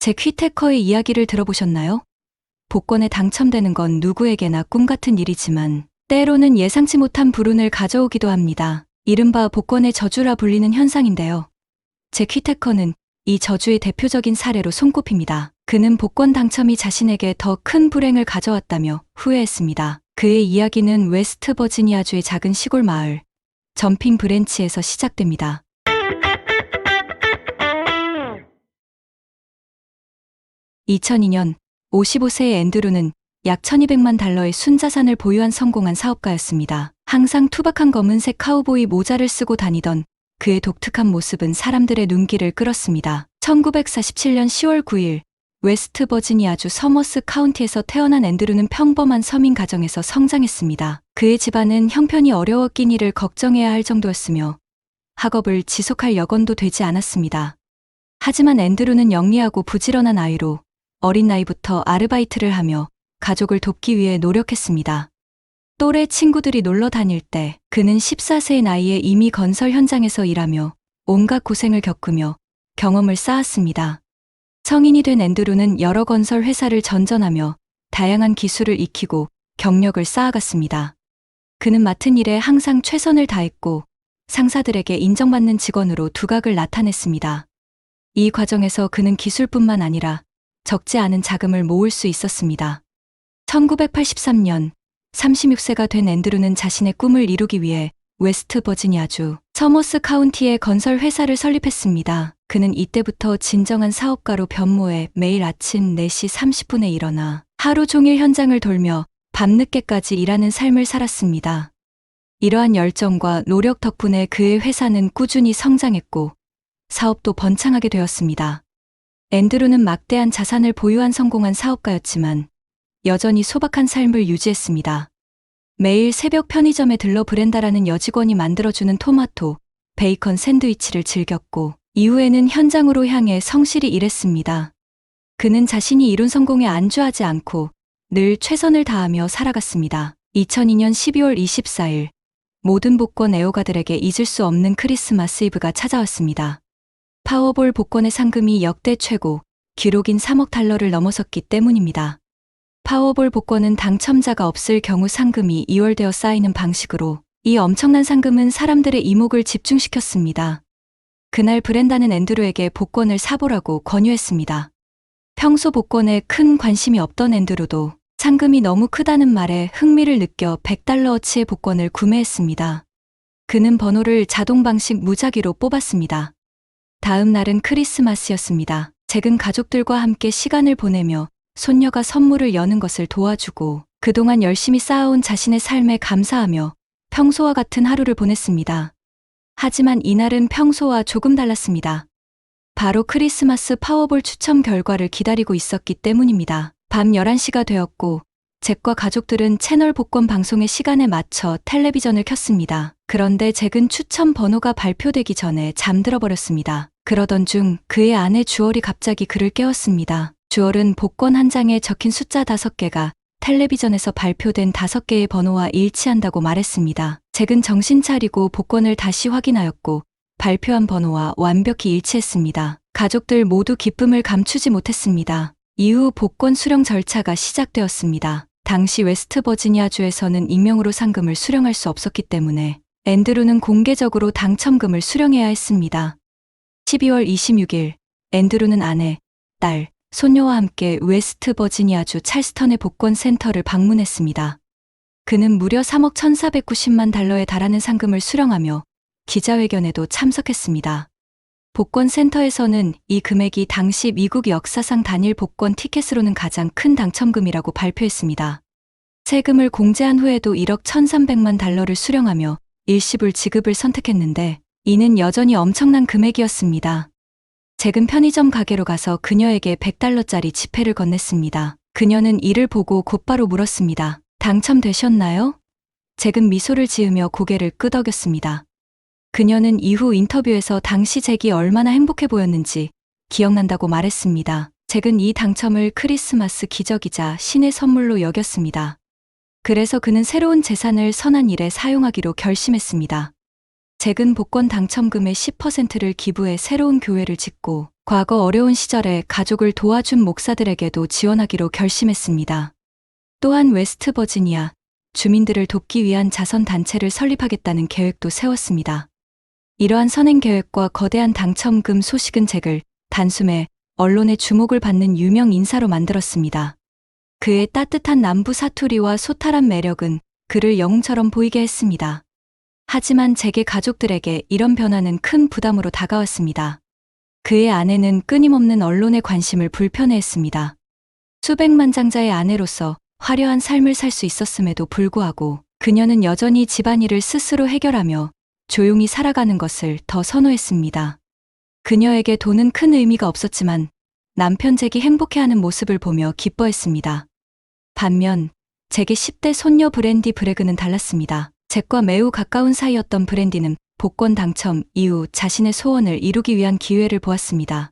잭 휘테커의 이야기를 들어보셨나요? 복권에 당첨되는 건 누구에게나 꿈 같은 일이지만 때로는 예상치 못한 불운을 가져오기도 합니다. 이른바 복권의 저주라 불리는 현상인데요. 잭 휘테커는 이 저주의 대표적인 사례로 손꼽힙니다. 그는 복권 당첨이 자신에게 더 큰 불행을 가져왔다며 후회했습니다. 그의 이야기는 웨스트 버지니아주의 작은 시골 마을 점핑 브랜치에서 시작됩니다. 2002년 55세의 앤드루는 약 1200만 달러의 순자산을 보유한 성공한 사업가였습니다. 항상 투박한 검은색 카우보이 모자를 쓰고 다니던 그의 독특한 모습은 사람들의 눈길을 끌었습니다. 1947년 10월 9일 웨스트 버지니아주 서머스 카운티에서 태어난 앤드루는 평범한 서민 가정에서 성장했습니다. 그의 집안은 형편이 어려웠긴 이를 걱정해야 할 정도였으며 학업을 지속할 여건도 되지 않았습니다. 하지만 앤드루는 영리하고 부지런한 아이로 어린 나이부터 아르바이트를 하며 가족을 돕기 위해 노력했습니다. 또래 친구들이 놀러 다닐 때 그는 14세의 나이에 이미 건설 현장에서 일하며 온갖 고생을 겪으며 경험을 쌓았습니다. 성인이 된 앤드루는 여러 건설 회사를 전전하며 다양한 기술을 익히고 경력을 쌓아갔습니다. 그는 맡은 일에 항상 최선을 다했고 상사들에게 인정받는 직원으로 두각을 나타냈습니다. 이 과정에서 그는 기술뿐만 아니라 적지 않은 자금을 모을 수 있었습니다. 1983년 36세가 된 앤드루는 자신의 꿈을 이루기 위해 웨스트 버지니아주 서머스 카운티에 건설 회사를 설립했습니다. 그는 이때부터 진정한 사업가로 변모해 매일 아침 4시 30분에 일어나 하루 종일 현장을 돌며 밤늦게까지 일하는 삶을 살았습니다. 이러한 열정과 노력 덕분에 그의 회사는 꾸준히 성장했고 사업도 번창하게 되었습니다. 앤드루는 막대한 자산을 보유한 성공한 사업가였지만 여전히 소박한 삶을 유지했습니다. 매일 새벽 편의점에 들러 브렌다라는 여직원이 만들어주는 토마토, 베이컨 샌드위치를 즐겼고 이후에는 현장으로 향해 성실히 일했습니다. 그는 자신이 이룬 성공에 안주하지 않고 늘 최선을 다하며 살아갔습니다. 2002년 12월 24일 모든 복권 애호가들에게 잊을 수 없는 크리스마스 이브가 찾아왔습니다. 파워볼 복권의 상금이 역대 최고, 기록인 3억 달러를 넘어섰기 때문입니다. 파워볼 복권은 당첨자가 없을 경우 상금이 이월되어 쌓이는 방식으로 이 엄청난 상금은 사람들의 이목을 집중시켰습니다. 그날 브렌다는 앤드루에게 복권을 사보라고 권유했습니다. 평소 복권에 큰 관심이 없던 앤드루도 상금이 너무 크다는 말에 흥미를 느껴 100달러어치의 복권을 구매했습니다. 그는 번호를 자동 방식 무작위로 뽑았습니다. 다음 날은 크리스마스였습니다. 잭은 가족들과 함께 시간을 보내며 손녀가 선물을 여는 것을 도와주고 그동안 열심히 쌓아온 자신의 삶에 감사하며 평소와 같은 하루를 보냈습니다. 하지만 이날은 평소와 조금 달랐습니다. 바로 크리스마스 파워볼 추첨 결과를 기다리고 있었기 때문입니다. 밤 11시가 되었고 잭과 가족들은 채널 복권 방송의 시간에 맞춰 텔레비전을 켰습니다. 그런데 잭은 추첨 번호가 발표되기 전에 잠들어 버렸습니다. 그러던 중 그의 아내 주얼이 갑자기 그를 깨웠습니다. 주얼은 복권 한 장에 적힌 숫자 5개가 텔레비전에서 발표된 5개의 번호와 일치한다고 말했습니다. 잭은 정신 차리고 복권을 다시 확인하였고 발표한 번호와 완벽히 일치했습니다. 가족들 모두 기쁨을 감추지 못했습니다. 이후 복권 수령 절차가 시작되었습니다. 당시 웨스트 버지니아주에서는 익명으로 상금을 수령할 수 없었기 때문에 앤드루는 공개적으로 당첨금을 수령해야 했습니다. 12월 26일 앤드루는 아내, 딸, 손녀와 함께 웨스트 버지니아주 찰스턴의 복권 센터를 방문했습니다. 그는 무려 3억 1,490만 달러에 달하는 상금을 수령하며 기자회견에도 참석했습니다. 복권 센터에서는 이 금액이 당시 미국 역사상 단일 복권 티켓으로는 가장 큰 당첨금이라고 발표했습니다. 세금을 공제한 후에도 1억 1,300만 달러를 수령하며 일시불 지급을 선택했는데 이는 여전히 엄청난 금액이었습니다. 잭은 편의점 가게로 가서 그녀에게 100달러짜리 지폐를 건넸습니다. 그녀는 이를 보고 곧바로 물었습니다. 당첨되셨나요? 잭은 미소를 지으며 고개를 끄덕였습니다. 그녀는 이후 인터뷰에서 당시 잭이 얼마나 행복해 보였는지 기억난다고 말했습니다. 잭은 이 당첨을 크리스마스 기적이자 신의 선물로 여겼습니다. 그래서 그는 새로운 재산을 선한 일에 사용하기로 결심했습니다. 잭은 복권 당첨금의 10%를 기부해 새로운 교회를 짓고 과거 어려운 시절에 가족을 도와준 목사들에게도 지원하기로 결심했습니다. 또한 웨스트버지니아 주민들을 돕기 위한 자선단체를 설립하겠다는 계획도 세웠습니다. 이러한 선행 계획과 거대한 당첨금 소식은 잭을 단숨에 언론의 주목을 받는 유명 인사로 만들었습니다. 그의 따뜻한 남부 사투리와 소탈한 매력은 그를 영웅처럼 보이게 했습니다. 하지만 잭의 가족들에게 이런 변화는 큰 부담으로 다가왔습니다. 그의 아내는 끊임없는 언론의 관심을 불편해했습니다. 수백만 장자의 아내로서 화려한 삶을 살 수 있었음에도 불구하고 그녀는 여전히 집안일을 스스로 해결하며 조용히 살아가는 것을 더 선호했습니다. 그녀에게 돈은 큰 의미가 없었지만 남편 잭이 행복해하는 모습을 보며 기뻐했습니다. 반면 잭의 10대 손녀 브랜디 브레그는 달랐습니다. 잭과 매우 가까운 사이였던 브랜디는 복권 당첨 이후 자신의 소원을 이루기 위한 기회를 보았습니다.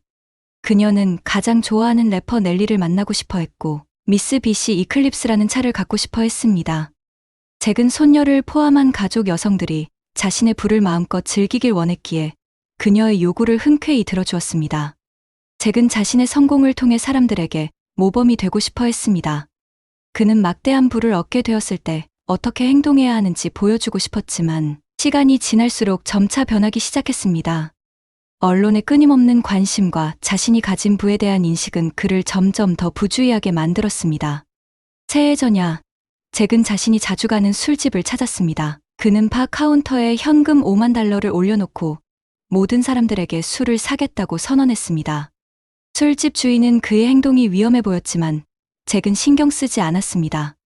그녀는 가장 좋아하는 래퍼 넬리를 만나고 싶어 했고 미쓰비시 이클립스라는 차를 갖고 싶어 했습니다. 잭은 손녀를 포함한 가족 여성들이 자신의 부를 마음껏 즐기길 원했기에 그녀의 요구를 흔쾌히 들어주었습니다. 잭은 자신의 성공을 통해 사람들에게 모범이 되고 싶어 했습니다. 그는 막대한 부를 얻게 되었을 때 어떻게 행동해야 하는지 보여주고 싶었지만 시간이 지날수록 점차 변하기 시작했습니다. 언론의 끊임없는 관심과 자신이 가진 부에 대한 인식은 그를 점점 더 부주의하게 만들었습니다. 새해 전야, 잭은 자신이 자주 가는 술집을 찾았습니다. 그는 바 카운터에 현금 5만 달러를 올려놓고 모든 사람들에게 술을 사겠다고 선언했습니다. 술집 주인은 그의 행동이 위험해 보였지만 잭은 신경 쓰지 않았습니다.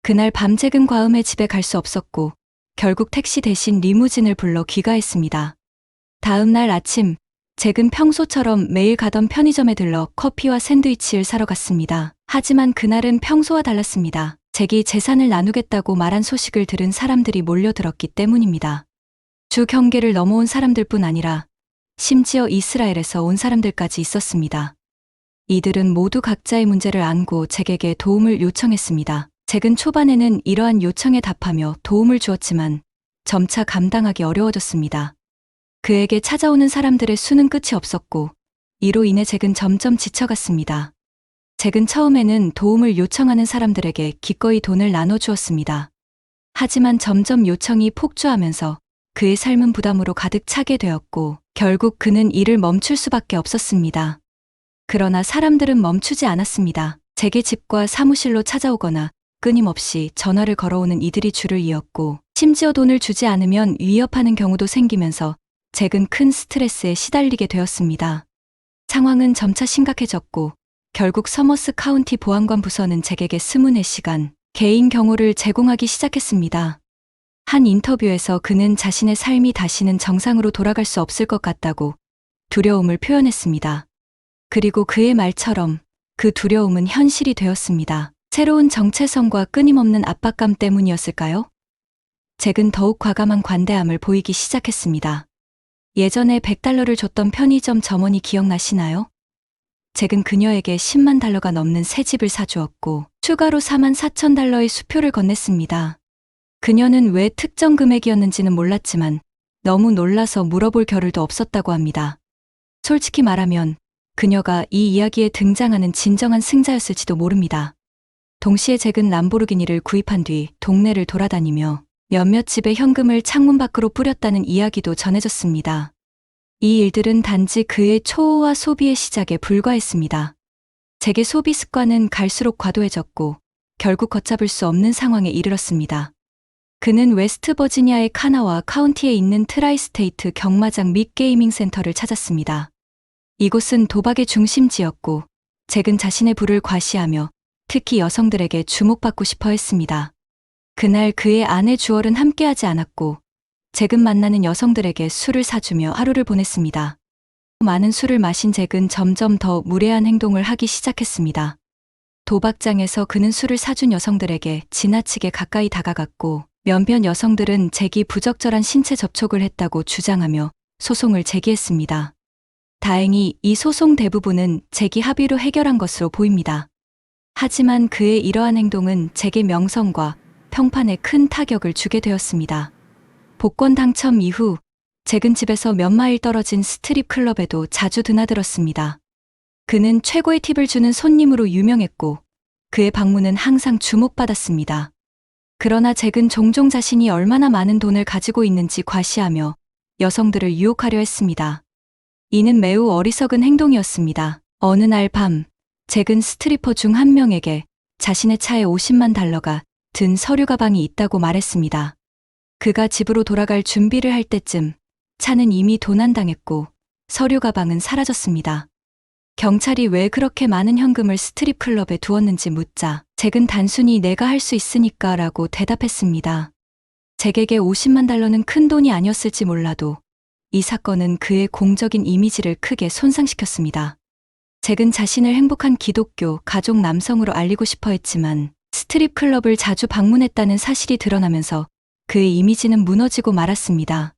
그날 밤 잭은 과음해 집에 갈 수 없었고 결국 택시 대신 리무진을 불러 귀가했습니다. 다음 날 아침, 잭은 평소처럼 매일 가던 편의점에 들러 커피와 샌드위치를 사러 갔습니다. 하지만 그날은 평소와 달랐습니다. 잭이 재산을 나누겠다고 말한 소식을 들은 사람들이 몰려들었기 때문입니다. 주 경계를 넘어온 사람들뿐 아니라 심지어 이스라엘에서 온 사람들까지 있었습니다. 이들은 모두 각자의 문제를 안고 잭에게 도움을 요청했습니다. 잭은 초반에는 이러한 요청에 답하며 도움을 주었지만 점차 감당하기 어려워졌습니다. 그에게 찾아오는 사람들의 수는 끝이 없었고 이로 인해 잭은 점점 지쳐갔습니다. 잭은 처음에는 도움을 요청하는 사람들에게 기꺼이 돈을 나눠주었습니다. 하지만 점점 요청이 폭주하면서 그의 삶은 부담으로 가득 차게 되었고 결국 그는 일을 멈출 수밖에 없었습니다. 그러나 사람들은 멈추지 않았습니다. 잭의 집과 사무실로 찾아오거나 끊임없이 전화를 걸어오는 이들이 줄을 이었고 심지어 돈을 주지 않으면 위협하는 경우도 생기면서 잭은 큰 스트레스에 시달리게 되었습니다. 상황은 점차 심각해졌고 결국 서머스 카운티 보안관 부서는 잭에게 24시간 개인 경호를 제공하기 시작했습니다. 한 인터뷰에서 그는 자신의 삶이 다시는 정상으로 돌아갈 수 없을 것 같다고 두려움을 표현했습니다. 그리고 그의 말처럼 그 두려움은 현실이 되었습니다. 새로운 정체성과 끊임없는 압박감 때문이었을까요? 잭은 더욱 과감한 관대함을 보이기 시작했습니다. 예전에 100달러를 줬던 편의점 점원이 기억나시나요? 잭은 그녀에게 10만 달러가 넘는 새 집을 사주었고 추가로 4만 4천 달러의 수표를 건넸습니다. 그녀는 왜 특정 금액이었는지는 몰랐지만 너무 놀라서 물어볼 겨를도 없었다고 합니다. 솔직히 말하면 그녀가 이 이야기에 등장하는 진정한 승자였을지도 모릅니다. 동시에 잭은 람보르기니를 구입한 뒤 동네를 돌아다니며 몇몇 집의 현금을 창문 밖으로 뿌렸다는 이야기도 전해졌습니다. 이 일들은 단지 그의 초호화 소비의 시작에 불과했습니다. 잭의 소비 습관은 갈수록 과도해졌고 결국 걷잡을 수 없는 상황에 이르렀습니다. 그는 웨스트버지니아의 카나와 카운티에 있는 트라이스테이트 경마장 및 게이밍 센터를 찾았습니다. 이곳은 도박의 중심지였고 잭은 자신의 부를 과시하며 특히 여성들에게 주목받고 싶어 했습니다. 그날 그의 아내 주얼은 함께하지 않았고 잭은 만나는 여성들에게 술을 사주며 하루를 보냈습니다. 많은 술을 마신 잭은 점점 더 무례한 행동을 하기 시작했습니다. 도박장에서 그는 술을 사준 여성들에게 지나치게 가까이 다가갔고 몇몇 여성들은 잭이 부적절한 신체 접촉을 했다고 주장하며 소송을 제기했습니다. 다행히 이 소송 대부분은 잭이 합의로 해결한 것으로 보입니다. 하지만 그의 이러한 행동은 잭의 명성과 평판에 큰 타격을 주게 되었습니다. 복권 당첨 이후 잭은 집에서 몇 마일 떨어진 스트립 클럽에도 자주 드나들었습니다. 그는 최고의 팁을 주는 손님으로 유명했고 그의 방문은 항상 주목받았습니다. 그러나 잭은 종종 자신이 얼마나 많은 돈을 가지고 있는지 과시하며 여성들을 유혹하려 했습니다. 이는 매우 어리석은 행동이었습니다. 어느 날 밤, 잭은 스트리퍼 중 한 명에게 자신의 차에 $500,000가 든 서류 가방이 있다고 말했습니다. 그가 집으로 돌아갈 준비를 할 때쯤 차는 이미 도난당했고 서류 가방은 사라졌습니다. 경찰이 왜 그렇게 많은 현금을 스트립 클럽에 두었는지 묻자 잭은 단순히 내가 할 수 있으니까 라고 대답했습니다. 잭에게 $500,000는 큰 돈이 아니었을지 몰라도 이 사건은 그의 공적인 이미지를 크게 손상시켰습니다. 잭은 자신을 행복한 기독교 가족 남성으로 알리고 싶어 했지만 스트립 클럽을 자주 방문했다는 사실이 드러나면서 그의 이미지는 무너지고 말았습니다.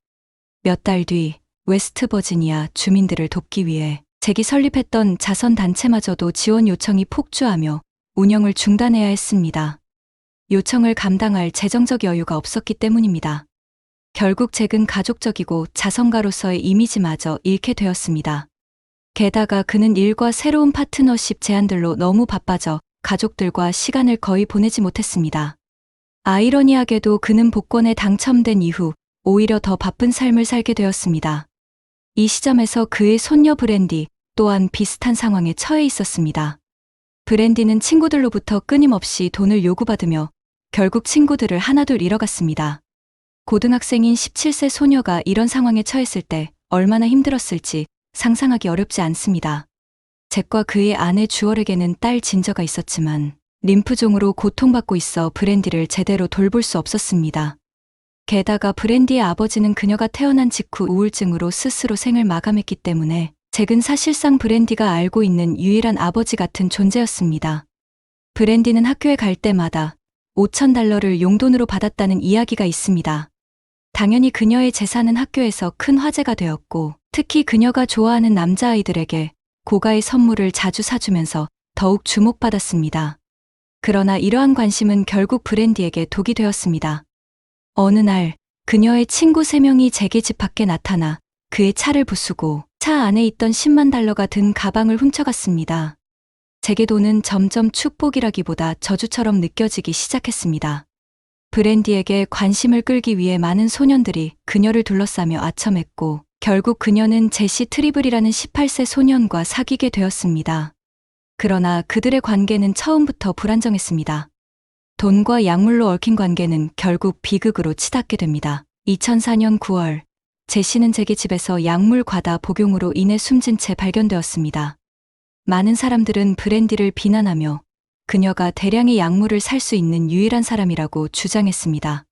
몇 달 뒤 웨스트 버지니아 주민들을 돕기 위해 잭이 설립했던 자선단체마저도 지원 요청이 폭주하며 운영을 중단해야 했습니다. 요청을 감당할 재정적 여유가 없었기 때문입니다. 결국 잭은 가족적이고 자선가로서의 이미지마저 잃게 되었습니다. 게다가 그는 일과 새로운 파트너십 제안들로 너무 바빠져 가족들과 시간을 거의 보내지 못했습니다. 아이러니하게도 그는 복권에 당첨된 이후 오히려 더 바쁜 삶을 살게 되었습니다. 이 시점에서 그의 손녀 브랜디 또한 비슷한 상황에 처해 있었습니다. 브랜디는 친구들로부터 끊임없이 돈을 요구받으며 결국 친구들을 하나둘 잃어갔습니다. 고등학생인 17세 소녀가 이런 상황에 처했을 때 얼마나 힘들었을지 상상하기 어렵지 않습니다. 잭과 그의 아내 주얼에게는 딸 진저가 있었지만 림프종으로 고통받고 있어 브랜디를 제대로 돌볼 수 없었습니다. 게다가 브랜디의 아버지는 그녀가 태어난 직후 우울증으로 스스로 생을 마감했기 때문에 잭은 사실상 브랜디가 알고 있는 유일한 아버지 같은 존재였습니다. 브랜디는 학교에 갈 때마다 $5,000를 용돈으로 받았다는 이야기가 있습니다. 당연히 그녀의 재산은 학교에서 큰 화제가 되었고 특히 그녀가 좋아하는 남자아이들에게 고가의 선물을 자주 사주면서 더욱 주목받았습니다. 그러나 이러한 관심은 결국 브랜디에게 독이 되었습니다. 어느 날 그녀의 친구 3명이 잭의 집 밖에 나타나 그의 차를 부수고 차 안에 있던 $100,000가 든 가방을 훔쳐갔습니다. 잭의 돈은 점점 축복이라기보다 저주처럼 느껴지기 시작했습니다. 브랜디에게 관심을 끌기 위해 많은 소년들이 그녀를 둘러싸며 아첨했고 결국 그녀는 제시 트리블이라는 18세 소년과 사귀게 되었습니다. 그러나 그들의 관계는 처음부터 불안정했습니다. 돈과 약물로 얽힌 관계는 결국 비극으로 치닫게 됩니다. 2004년 9월, 제시는 잭의 집에서 약물 과다 복용으로 인해 숨진 채 발견되었습니다. 많은 사람들은 브랜디를 비난하며 그녀가 대량의 약물을 살 수 있는 유일한 사람이라고 주장했습니다.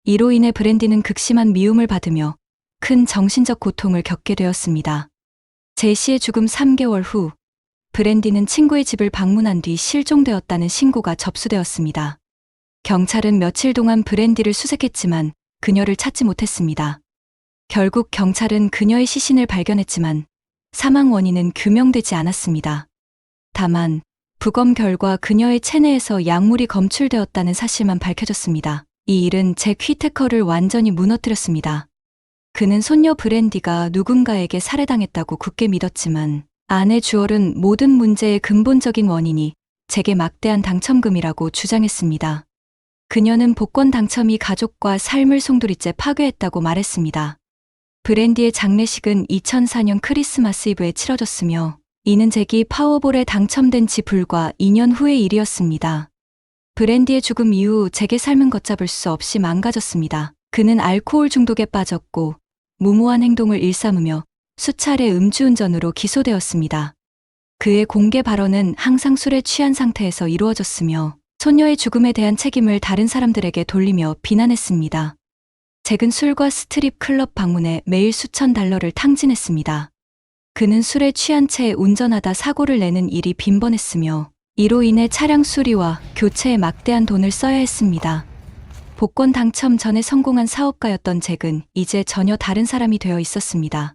이로 인해 브랜디는 극심한 미움을 받으며 큰 정신적 고통을 겪게 되었습니다. 제시의 죽음 3개월 후, 브랜디는 친구의 집을 방문한 뒤 실종되었다는 신고가 접수되었습니다. 경찰은 며칠 동안 브랜디를 수색했지만 그녀를 찾지 못했습니다. 결국 경찰은 그녀의 시신을 발견했지만 사망 원인은 규명되지 않았습니다. 다만 부검 결과 그녀의 체내에서 약물이 검출되었다는 사실만 밝혀졌습니다. 이 일은 잭 휘테커를 완전히 무너뜨렸습니다. 그는 손녀 브랜디가 누군가에게 살해당했다고 굳게 믿었지만 아내 주얼은 모든 문제의 근본적인 원인이 잭의 막대한 당첨금이라고 주장했습니다. 그녀는 복권 당첨이 가족과 삶을 송두리째 파괴했다고 말했습니다. 브랜디의 장례식은 2004년 크리스마스 이브에 치러졌으며 이는 잭이 파워볼에 당첨된 지 불과 2년 후의 일이었습니다. 브랜디의 죽음 이후 잭의 삶은 걷잡을 수 없이 망가졌습니다. 그는 알코올 중독에 빠졌고 무모한 행동을 일삼으며 수차례 음주운전으로 기소되었습니다. 그의 공개 발언은 항상 술에 취한 상태에서 이루어졌으며 소녀의 죽음에 대한 책임을 다른 사람들에게 돌리며 비난했습니다. 잭은 술과 스트립 클럽 방문에 매일 수천 달러를 탕진했습니다. 그는 술에 취한 채 운전하다 사고를 내는 일이 빈번했으며 이로 인해 차량 수리와 교체에 막대한 돈을 써야 했습니다. 복권 당첨 전에 성공한 사업가였던 잭은 이제 전혀 다른 사람이 되어 있었습니다.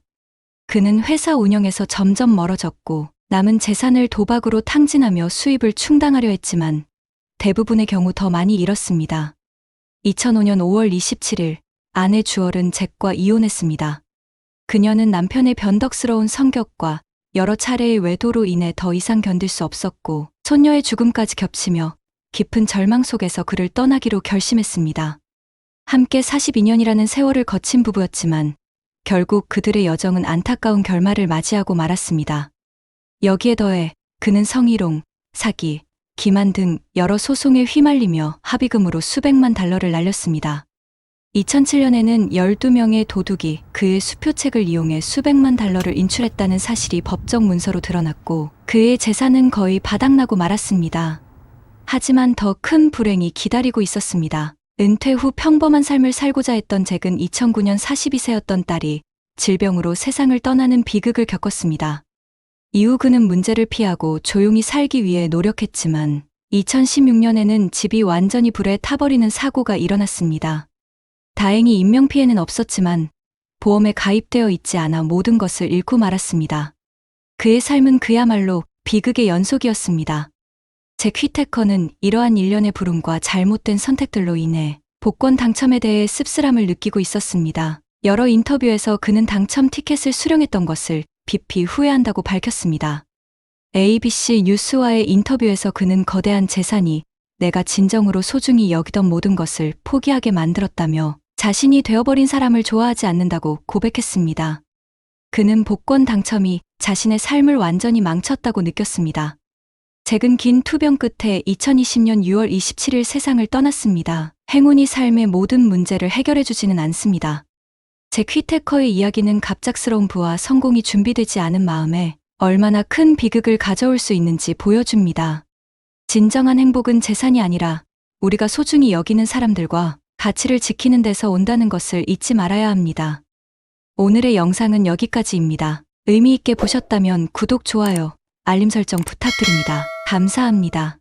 그는 회사 운영에서 점점 멀어졌고 남은 재산을 도박으로 탕진하며 수입을 충당하려 했지만 대부분의 경우 더 많이 잃었습니다. 2005년 5월 27일 아내 주얼은 잭과 이혼했습니다. 그녀는 남편의 변덕스러운 성격과 여러 차례의 외도로 인해 더 이상 견딜 수 없었고 손녀의 죽음까지 겹치며 깊은 절망 속에서 그를 떠나기로 결심했습니다. 함께 42년이라는 세월을 거친 부부였지만 결국 그들의 여정은 안타까운 결말을 맞이하고 말았습니다. 여기에 더해 그는 성희롱, 사기, 기만 등 여러 소송에 휘말리며 합의금으로 수백만 달러를 날렸습니다. 2007년에는 12명의 도둑이 그의 수표책을 이용해 수백만 달러를 인출했다는 사실이 법정 문서로 드러났고 그의 재산은 거의 바닥나고 말았습니다. 하지만 더 큰 불행이 기다리고 있었습니다. 은퇴 후 평범한 삶을 살고자 했던 잭은 2009년 42세였던 딸이 질병으로 세상을 떠나는 비극을 겪었습니다. 이후 그는 문제를 피하고 조용히 살기 위해 노력했지만 2016년에는 집이 완전히 불에 타버리는 사고가 일어났습니다. 다행히 인명피해는 없었지만 보험에 가입되어 있지 않아 모든 것을 잃고 말았습니다. 그의 삶은 그야말로 비극의 연속이었습니다. 잭 휘테커는 이러한 일련의 불운과 잘못된 선택들로 인해 복권 당첨에 대해 씁쓸함을 느끼고 있었습니다. 여러 인터뷰에서 그는 당첨 티켓을 수령했던 것을 깊이 후회한다고 밝혔습니다. ABC 뉴스와의 인터뷰에서 그는 거대한 재산이 내가 진정으로 소중히 여기던 모든 것을 포기하게 만들었다며 자신이 되어버린 사람을 좋아하지 않는다고 고백했습니다. 그는 복권 당첨이 자신의 삶을 완전히 망쳤다고 느꼈습니다. 잭은 긴 투병 끝에 2020년 6월 27일 세상을 떠났습니다. 행운이 삶의 모든 문제를 해결해주지는 않습니다. 잭 휘테커의 이야기는 갑작스러운 부와 성공이 준비되지 않은 마음에 얼마나 큰 비극을 가져올 수 있는지 보여줍니다. 진정한 행복은 재산이 아니라 우리가 소중히 여기는 사람들과 가치를 지키는 데서 온다는 것을 잊지 말아야 합니다. 오늘의 영상은 여기까지입니다. 의미 있게 보셨다면 구독, 좋아요, 알림 설정 부탁드립니다. 감사합니다.